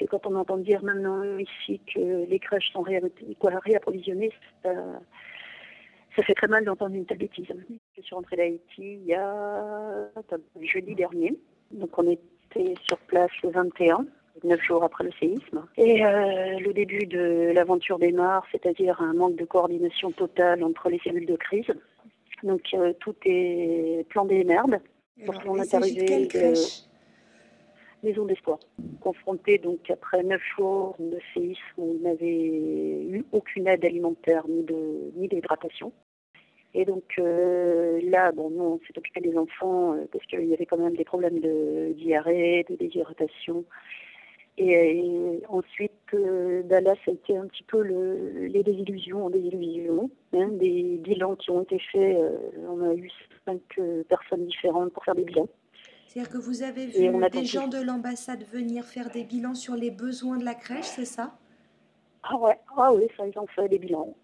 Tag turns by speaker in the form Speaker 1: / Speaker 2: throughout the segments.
Speaker 1: que quand on entend dire maintenant ici que les crèches sont réapprovisionnées, ça fait très mal d'entendre une telle bêtise. Je suis rentrée d'Haïti il y a jeudi dernier. Donc on était sur place le 21, 9 jours après le séisme. Et le début de l'aventure démarre, c'est-à-dire un manque de coordination totale entre les cellules de crise. Donc tout est plan des merdes.
Speaker 2: Alors,
Speaker 1: on
Speaker 2: il
Speaker 1: est
Speaker 2: s'agit de quelle
Speaker 1: arrivé
Speaker 2: crèche?
Speaker 1: Maison d'espoir. Confronté donc après 9 jours de séisme, on n'avait eu aucune aide alimentaire ni d'hydratation. Et donc là, bon, nous, on s'est occupé des enfants parce qu'il y avait quand même des problèmes de diarrhée, de déshydratation. Et ensuite, là, ça a été un petit peu les désillusions en désillusions. Des bilans qui ont été faits. On a eu 5 personnes différentes pour faire des bilans.
Speaker 2: C'est-à-dire que vous avez
Speaker 1: Et on
Speaker 2: vu
Speaker 1: a
Speaker 2: des
Speaker 1: tenté.
Speaker 2: gens de l'ambassade venir faire des bilans sur les besoins de la crèche, c'est ça?
Speaker 1: Ah ouais, ah oui, ça, ils ont fait des bilans.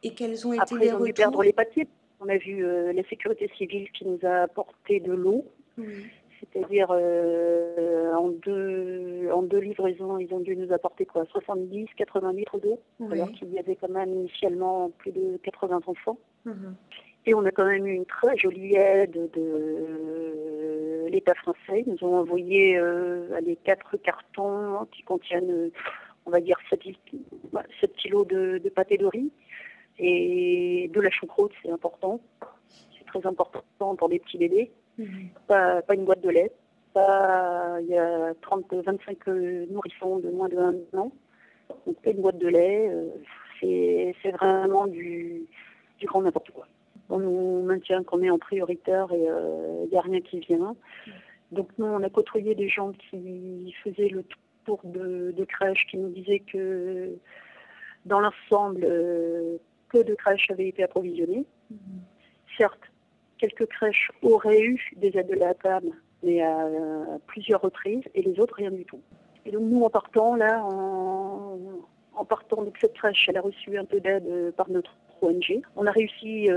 Speaker 2: Et quels ont été
Speaker 1: Après,
Speaker 2: les
Speaker 1: ils ont dû perdre
Speaker 2: retours?
Speaker 1: les papiers. On a vu la sécurité civile qui nous a apporté de l'eau.
Speaker 2: Oui.
Speaker 1: C'est-à-dire en deux livraisons, ils ont dû nous apporter 70-80 litres d'eau,
Speaker 2: Oui.
Speaker 1: alors qu'il y avait quand même initialement plus de 80 enfants.
Speaker 2: Mhm.
Speaker 1: Et on a quand même eu une très jolie aide de l'État français. Ils nous ont envoyé les 4 cartons qui contiennent, on va dire, 7 kilos de pâté de riz et de la choucroute, c'est important. C'est très important pour des petits bébés. Pas une boîte de lait. Il y a 25 nourrissons de moins de 1 an. Donc pas une boîte de lait. C'est vraiment du grand n'importe quoi. On nous maintient qu'on est en prioritaire et il n'y a rien qui vient. Donc nous, on a côtoyé des gens qui faisaient le tour de crèches, qui nous disaient que dans l'ensemble, peu de crèches avaient été approvisionnées. Certes, quelques crèches auraient eu des aides de la table, mais à plusieurs reprises, et les autres, rien du tout. Et donc nous, en partant de cette crèche, elle a reçu un peu d'aide par notre ONG. On a réussi,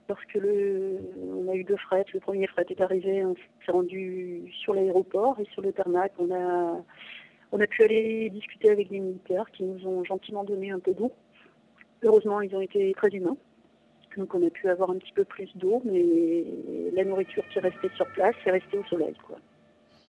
Speaker 1: lorsque on a eu 2 frettes, le premier fret est arrivé, on s'est rendu sur l'aéroport et sur le tarmac, on a pu aller discuter avec des militaires qui nous ont gentiment donné un peu d'eau. Heureusement, ils ont été très humains. Donc on a pu avoir un petit peu plus d'eau, mais la nourriture qui restait sur place est restée au soleil, quoi.